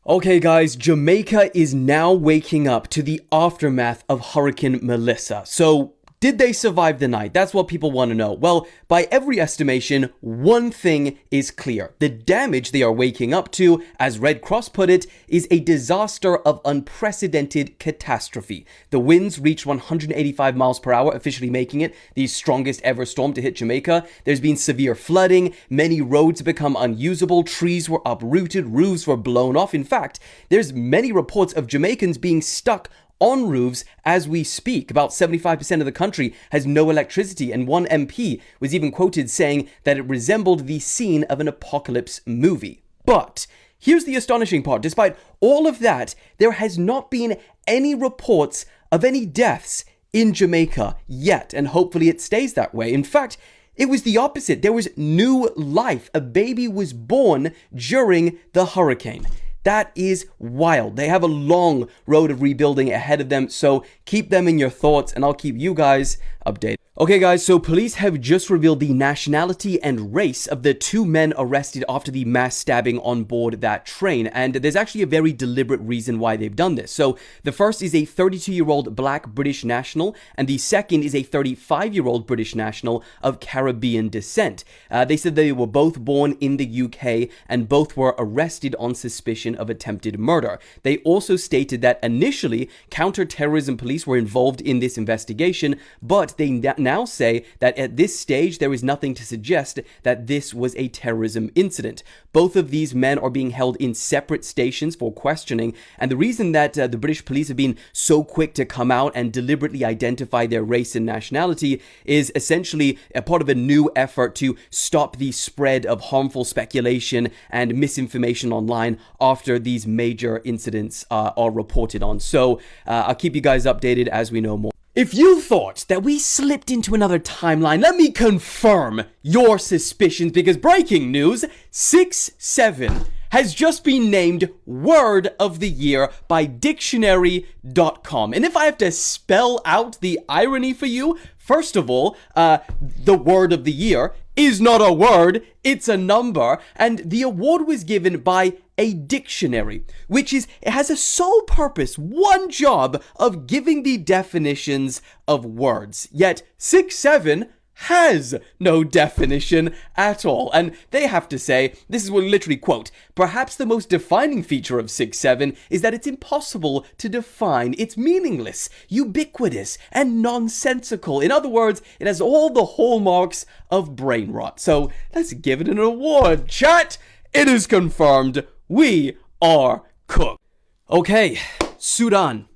Okay guys, Jamaica is now waking up to the aftermath of Hurricane Melissa. So, did they survive the night? That's what people want to know. Well, by every estimation, one thing is clear. The damage they are waking up to, as Red Cross put it, is a disaster of unprecedented catastrophe. The winds reached 185 miles per hour, officially making it the strongest ever storm to hit Jamaica. There's been severe flooding, many roads become unusable, trees were uprooted, roofs were blown off. In fact, there's many reports of Jamaicans being stuck on roofs as we speak. About 75% of the country has no electricity, and one MP was even quoted saying that it resembled the scene of an apocalypse movie. But here's the astonishing part. Despite all of that, there has not been any reports of any deaths in Jamaica yet, and hopefully it stays that way. In fact, it was the opposite. There was new life. A baby was born during the hurricane. That is wild. They have a long road of rebuilding ahead of them, so keep them in your thoughts and I'll keep you guys updated. Okay guys, so police have just revealed the nationality and race of the two men arrested after the mass stabbing on board that train, and there's actually a very deliberate reason why they've done this. So the first is a 32-year-old black British national, and the second is a 35-year-old British national of Caribbean descent. They said they were both born in the UK and both were arrested on suspicion of attempted murder. They also stated that initially counter-terrorism police were involved in this investigation, but they now say that at this stage there is nothing to suggest that this was a terrorism incident. Both of these men are being held in separate stations for questioning, and the reason that the British police have been so quick to come out and deliberately identify their race and nationality is essentially a part of a new effort to stop the spread of harmful speculation and misinformation online after these major incidents are reported on. So I'll keep you guys updated as we know more. If you thought that we slipped into another timeline, let me confirm your suspicions, because breaking news, 6-7 has just been named Word of the Year by Dictionary.com. And if I have to spell out the irony for you, first of all, the Word of the Year is not a word, it's a number, and the award was given by a dictionary, it has a sole purpose, one job of giving the definitions of words. Yet 6-7 has no definition at all, and they have to say, this is what literally quote, perhaps the most defining feature of 6-7 is that it's impossible to define. It's meaningless, ubiquitous, and nonsensical. In other words, it has all the hallmarks of brain rot. So let's give it an award. Chat, it is confirmed. We are cooked. Okay, Sudan.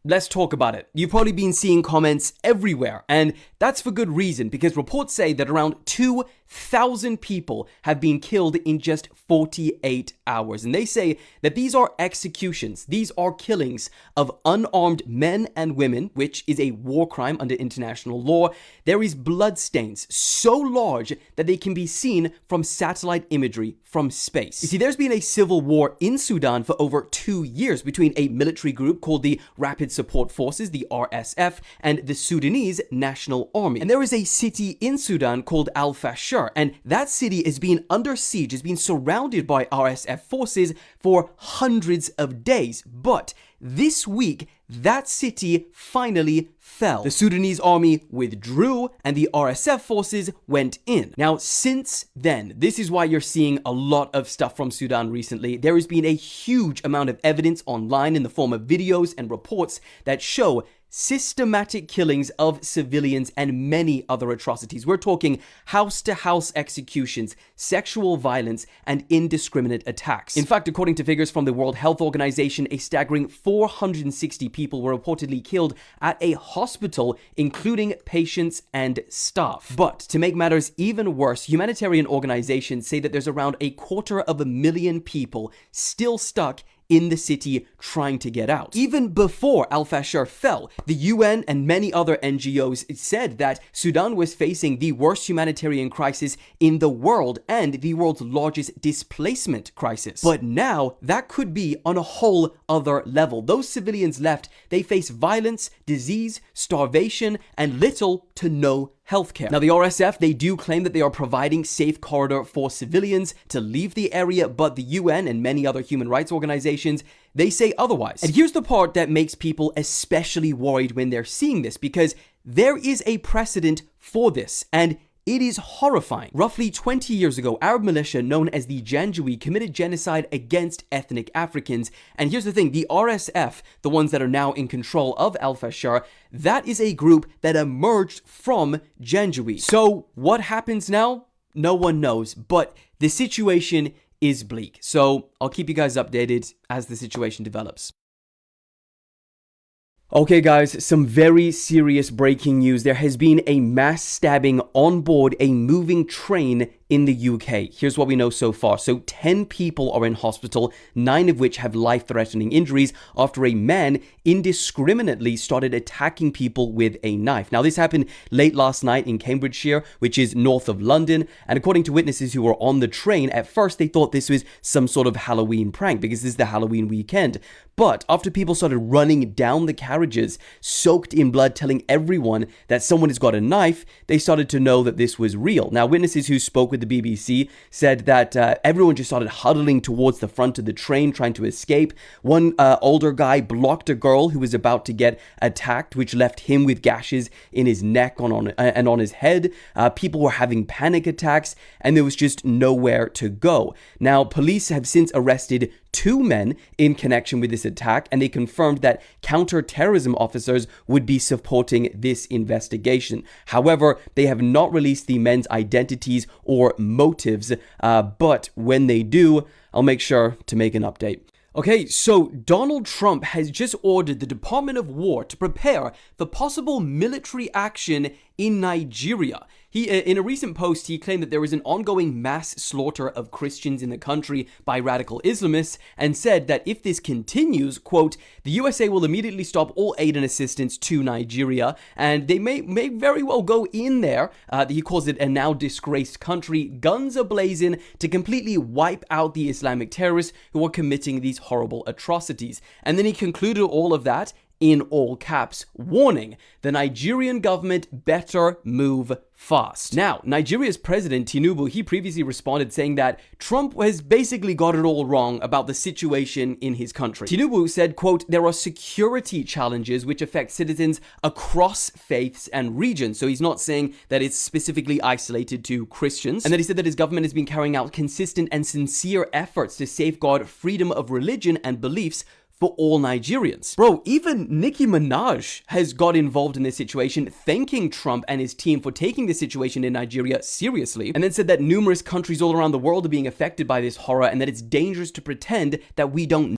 Let's talk about it. You've probably been seeing comments everywhere, and that's for good reason, because reports say that around 2,000 people have been killed in just 48 hours. And they say that these are executions. These are killings of unarmed men and women, which is a war crime under international law. There is bloodstains so large that they can be seen from satellite imagery from space. You see, there's been a civil war in Sudan for over 2 years between a military group called the Rapid Support Forces, the RSF, and the Sudanese National Army. And there is a city in Sudan called Al Fashir, and that city is being under siege, is being surrounded by RSF forces for hundreds of days. But this week, that city finally fell. The Sudanese army withdrew and the RSF forces went in. Now, since then, this is why you're seeing a lot of stuff from Sudan recently. There has been a huge amount of evidence online in the form of videos and reports that show systematic killings of civilians and many other atrocities. We're talking house-to-house executions, sexual violence, and indiscriminate attacks. In fact, according to figures from the World Health Organization, a staggering 460 people were reportedly killed at a hospital, including patients and staff. But to make matters even worse, humanitarian organizations say that there's around 250,000 people still stuck in the city trying to get out. Even before Al Fashir fell, the UN and many other NGOs said that Sudan was facing the worst humanitarian crisis in the world and the world's largest displacement crisis. But now, that could be on a whole other level. Those civilians left, they face violence, disease, starvation, and little to no healthcare. Now, the RSF, they do claim that they are providing safe corridor for civilians to leave the area, but the UN and many other human rights organizations, they say otherwise. And here's the part that makes people especially worried when they're seeing this, because there is a precedent for this, and it is horrifying. Roughly 20 years ago, Arab militia known as the Janjaweed committed genocide against ethnic Africans. And here's the thing, the RSF, the ones that are now in control of Al-Fashar, that is a group that emerged from Janjaweed. So what happens now? No one knows, but the situation is bleak. So I'll keep you guys updated as the situation develops. Okay guys, some very serious breaking news. There has been a mass stabbing on board a moving train in the UK. Here's what we know so far. So 10 people are in hospital, 9 of which have life-threatening injuries after a man indiscriminately started attacking people with a knife. Now, this happened late last night in Cambridgeshire, which is north of London. And according to witnesses who were on the train, at first they thought this was some sort of Halloween prank because this is the Halloween weekend. But after people started running down the carriages, soaked in blood, telling everyone that someone has got a knife, they started to know that this was real. Now, witnesses who spoke with the BBC said that everyone just started huddling towards the front of the train, trying to escape. One older guy blocked a girl who was about to get attacked, which left him with gashes in his neck and on his head. People were having panic attacks, and there was just nowhere to go. Now, police have since arrested 2 men in connection with this attack, and they confirmed that counter-terrorism officers would be supporting this investigation. However, they have not released the men's identities or motives, but when they do, I'll make sure to make an update. Okay, so Donald Trump has just ordered the Department of War to prepare for possible military action in Nigeria. In a recent post, he claimed that there is an ongoing mass slaughter of Christians in the country by radical Islamists, and said that if this continues, quote, the USA will immediately stop all aid and assistance to Nigeria, and they may very well go in there, he calls it a now disgraced country, guns a-blazing, to completely wipe out the Islamic terrorists who are committing these horrible atrocities. And then he concluded all of that in all caps, warning, the Nigerian government better move fast. Now, Nigeria's president, Tinubu, he previously responded saying that Trump has basically got it all wrong about the situation in his country. Tinubu said, quote, there are security challenges which affect citizens across faiths and regions. So he's not saying that it's specifically isolated to Christians. And then he said that his government has been carrying out consistent and sincere efforts to safeguard freedom of religion and beliefs for all Nigerians. Bro, even Nicki Minaj has got involved in this situation, thanking Trump and his team for taking the situation in Nigeria seriously, and then said that numerous countries all around the world are being affected by this horror and that it's dangerous to pretend that we don't